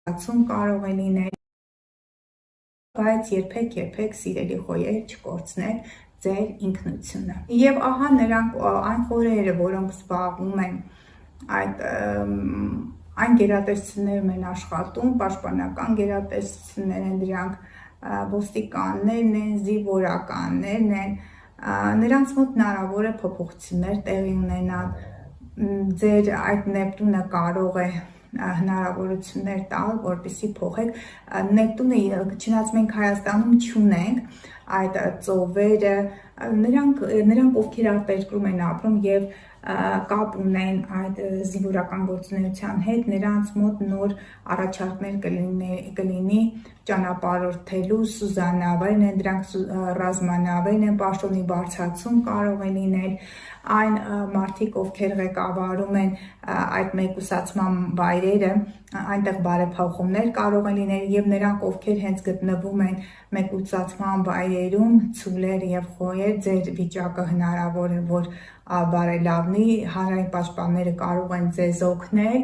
կարող է լինել, բայց երբեք սիրելի խոյեր չկորցնեք ձեր ինքնությունը։ Եվ ահա նրանք այն խորերը, որոնք զբաղվում են այն գերատեսչություններում են աշխատում, պաշտպանական գերատեսչություններ են դրանք, ոստիկաններն են, զինվորականներն են, նրանց մոտ հնարավոր է փոփոխություններ տեղի ունենալ, ձեր այդ Նեպտունը կարող է հնարավորություններ տալ, որպեսզի փոխեք Նեպտունը, չնայած մենք Հայաստանում չունենք այդ ծովերը, նրանք ովքեր արտերկրում են ապրում եւ կապ ունեն այդ զինվորական գործունեության հետ, նրանց մոտ նոր առաջարկներ կլինի ճանապարհորդելու Սուզանավերն են, դրանք ռազմանավերն են, պաշտոնի բարձրացում կարող է լինել, այն մարդիկ, ովքեր ղեկավարում են այդ մեկուսացման վայրերը, այնտեղ բարեփոխումներ կարող են լինել եւ նրանք, ովքեր հենց գտնվում են մեկուսացման վայրերում, ցուլեր եւ խոյեր, ձեր վիճակը հնարավոր է, որ բարելավնի, հանրային պաշտպանները կարող են ձեզ օգնել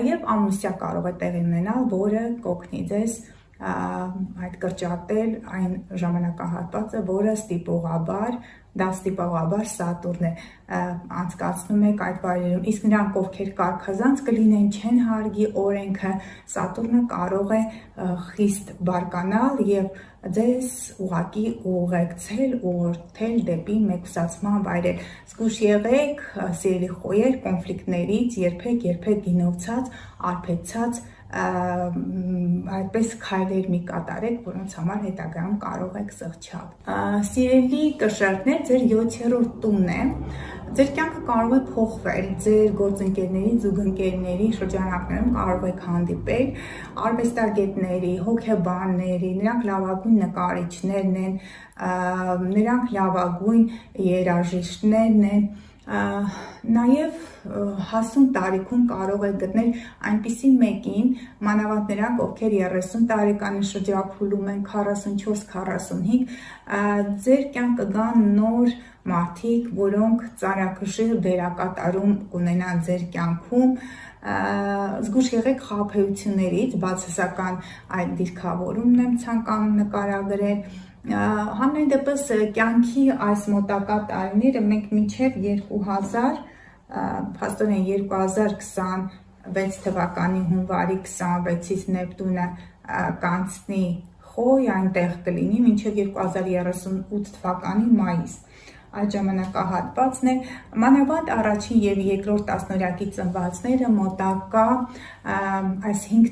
եւ ամուսնա կարող է տեղի ունենալ, որը կօգնի ձեզ այդ կրճատել այն ժամանակահատվածը, որը ստիպողաբար Սատուրն է անցկացնում եք այդ վայրերում, իսկ նրանք, ովքեր կարգազանց կլինեն, չեն հարգի օրենքը, Սատուրնը կարող է խիստ բարկանալ եւ ձեզ ուղղակի ուղեկցել, ուղղորդել դեպի մեկուսացման վայրեր։ Զգույշ եղեք, սիրելի խոյեր, կոնֆլիկտներից, երբեք գինովցած, արբեցած այդպես քայլեր մի կատարեք, որոնց համար հետագայում կարող եք զղջալ։ Սիրելի կշերտներ, ձեր 7-րդ տունն է, ձեր կյանքը կարող է փոխվել, ձեր գործընկերների, զուգընկերների շրջանակներում կարող եք հանդիպել արվեստագետների, հոգեբանների, նրանք լավագույն նկարիչներն են, նրանք լավագույն երաժիշտներն են, նաև հասուն տարիքում կարող եք գտնել այնպիսի մեկին, մանավանդ նրանք, ովքեր 30 տարեկանի շրջափուլում են, 44-45, ձեր կյանք կգան նոր մարդիկ, որոնք ծանրակշիռ դերակատարում կունենան ձեր կյանքում, զգույշ եղեք խաբեություններից, բացասական այդ դիրքավորումն եմ ցանկանում նկարագրել, համենայն դեպս կյանքի այս մոտակա տարիները մենք մինչև 2026 թվականի հունվարի 26-ից Նեպտունը կանցնի խոյ, այնտեղ կլինի մինչև 2038 թվականի մայիս։ Այդ ժամանակահատվածն է, մանավանդ առաջին եւ երկրորդ տասնօրյակի ծնվածները մոտակա այս 5